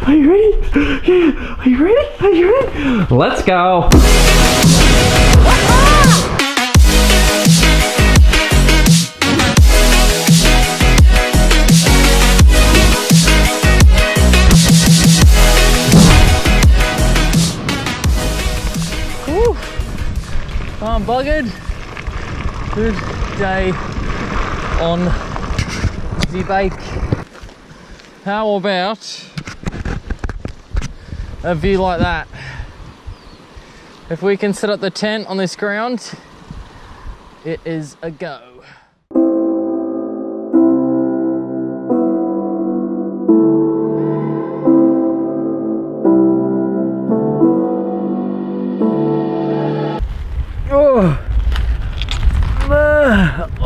Are you ready? Yeah. Are you ready? Are you ready? Let's go. Whew. I'm buggered. Good day on the bike. How about a view like that? If we can set up the tent on this ground, it is a go.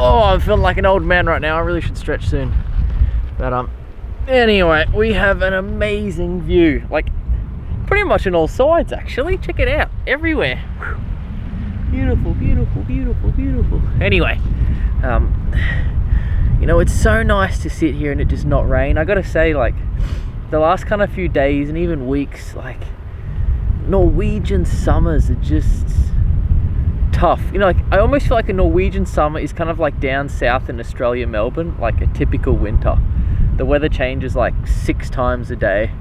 Oh, I'm feeling like an old man right now. I really should stretch soon. But anyway, we have an amazing view, like pretty much on all sides actually. Check it out, everywhere. Whew. Beautiful, beautiful, beautiful, beautiful. Anyway, you know, it's so nice to sit here and it just not rain. I gotta say, like the last kind of few days and even weeks, like Norwegian summers are just tough. You know, like I almost feel like a Norwegian summer is kind of like down south in Australia, Melbourne, like a typical winter. The weather changes like 6 times a day.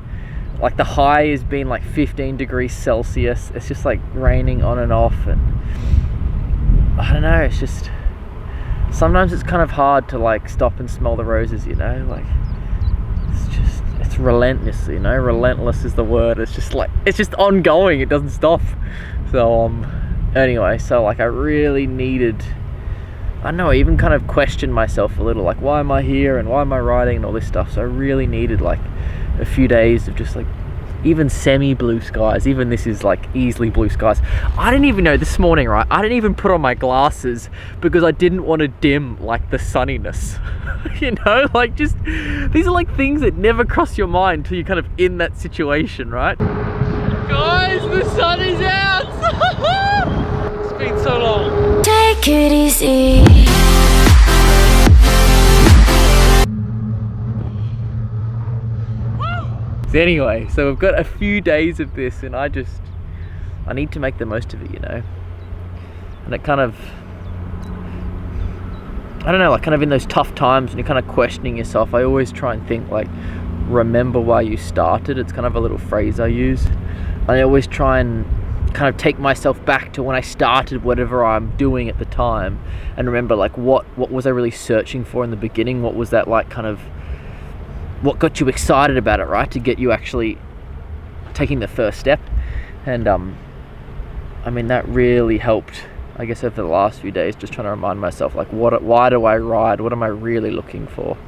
Like the high has been like 15 degrees Celsius. It's just like raining on and off, and I don't know, it's just sometimes it's kind of hard to like stop and smell the roses, you know, like it's relentless, you know, relentless is the word. It's just like, it's just ongoing, it doesn't stop. So anyway, so like I really needed, I don't know, I even kind of questioned myself a little, like why am I here and why am I riding and all this stuff. So I really needed like a few days of just like even semi blue skies. Even this is like easily blue skies. I didn't even know this morning, right, I didn't even put on my glasses because I didn't want to dim like the sunniness. You know, like just these are like things that never cross your mind till you're kind of in that situation, right? Guys, the sun is out. It's been so long. Take it easy. So anyway, so we've got a few days of this and I need to make the most of it, you know. And it kind of, I don't know, like kind of in those tough times and you're kind of questioning yourself, I always try and think like, remember why you started. It's kind of a little phrase I use. I always try and kind of take myself back to when I started whatever I'm doing at the time and remember like what was I really searching for in the beginning. What was that like, kind of what got you excited about it, right, to get you actually taking the first step. And I mean, that really helped, I guess, over the last few days, just trying to remind myself like why do I ride, what am I really looking for,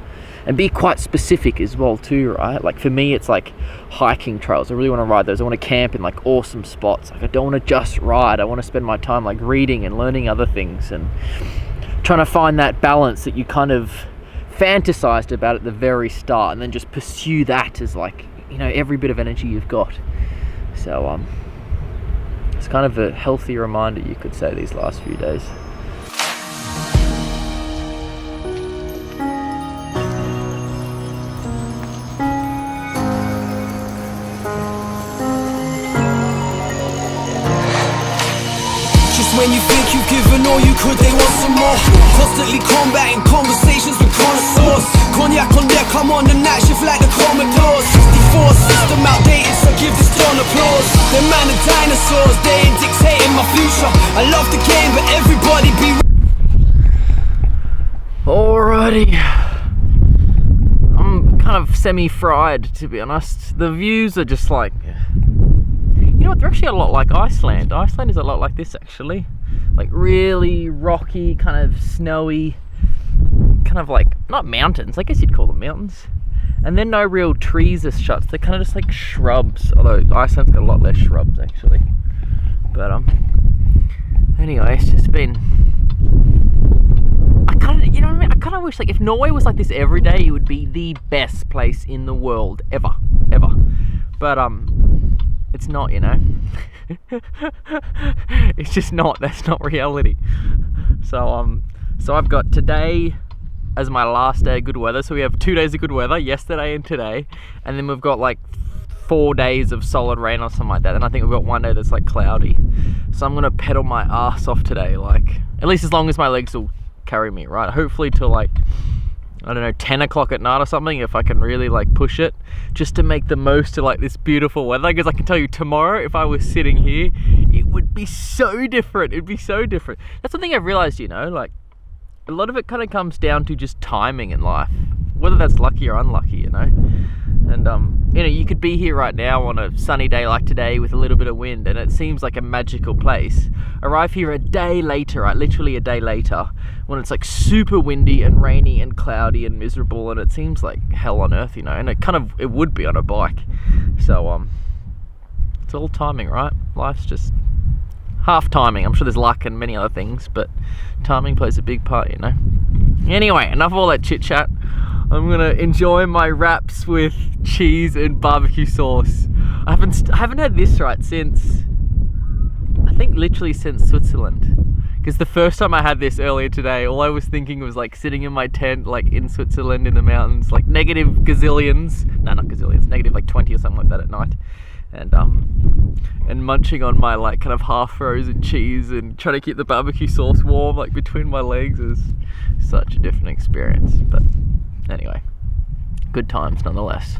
and be quite specific as well too, right? Like for me it's like hiking trails. I really want to ride those. I want to camp in like awesome spots. Like I don't want to just ride, I want to spend my time like reading and learning other things and trying to find that balance that you kind of fantasized about at the very start and then just pursue that as like, you know, every bit of energy you've got. So it's kind of a healthy reminder, you could say, these last few days. When you think you've given all you could, they want some more. Constantly combating conversations with connoisseurs. Cognac on deck, I'm on the night shift like the Commodores. 64 system outdated, so give this John applause. Them man are dinosaurs, they ain't dictating my future. I love the game, but everybody be. Alrighty. I'm kind of semi-fried, to be honest. The views are just like, you know what, they're actually a lot like Iceland. Iceland is a lot like this actually. Like really rocky, kind of snowy, kind of like, not mountains, I guess you'd call them mountains. And then no real trees as such, they're kind of just like shrubs. Although Iceland's got a lot less shrubs actually. But anyway, it's just been, I kind of, you know what I mean? I kind of wish like if Norway was like this every day, it would be the best place in the world ever. But it's not, you know. It's just not. That's not reality. So I've got today as my last day of good weather. So we have 2 days of good weather, yesterday and today, and then we've got like 4 days of solid rain or something like that. And I think we've got one day that's like cloudy. So I'm gonna pedal my ass off today, like at least as long as my legs will carry me, right? Hopefully till like, I don't know, 10 o'clock at night or something, if I can really like push it, just to make the most of like this beautiful weather. Because I can tell you, tomorrow if I was sitting here, it would be so different. It'd be so different. That's one thing I've realized, you know, like a lot of it kind of comes down to just timing in life, whether that's lucky or unlucky, you know. And you know, you could be here right now on a sunny day like today with a little bit of wind and it seems like a magical place. Arrive here a day later, right, literally a day later, when it's like super windy and rainy and cloudy and miserable, and it seems like hell on earth, you know. And it would be on a bike. So it's all timing, right? Life's just half timing. I'm sure there's luck and many other things, but timing plays a big part, you know. Anyway, enough of all that chit chat. I'm gonna enjoy my wraps with cheese and barbecue sauce. I haven't had this right since, I think literally since Switzerland. Because the first time I had this earlier today, all I was thinking was like sitting in my tent, like in Switzerland in the mountains, like negative gazillions, no, not gazillions, negative like 20 or something like that at night. And munching on my like kind of half frozen cheese and trying to keep the barbecue sauce warm like between my legs is such a different experience. But anyway, good times nonetheless.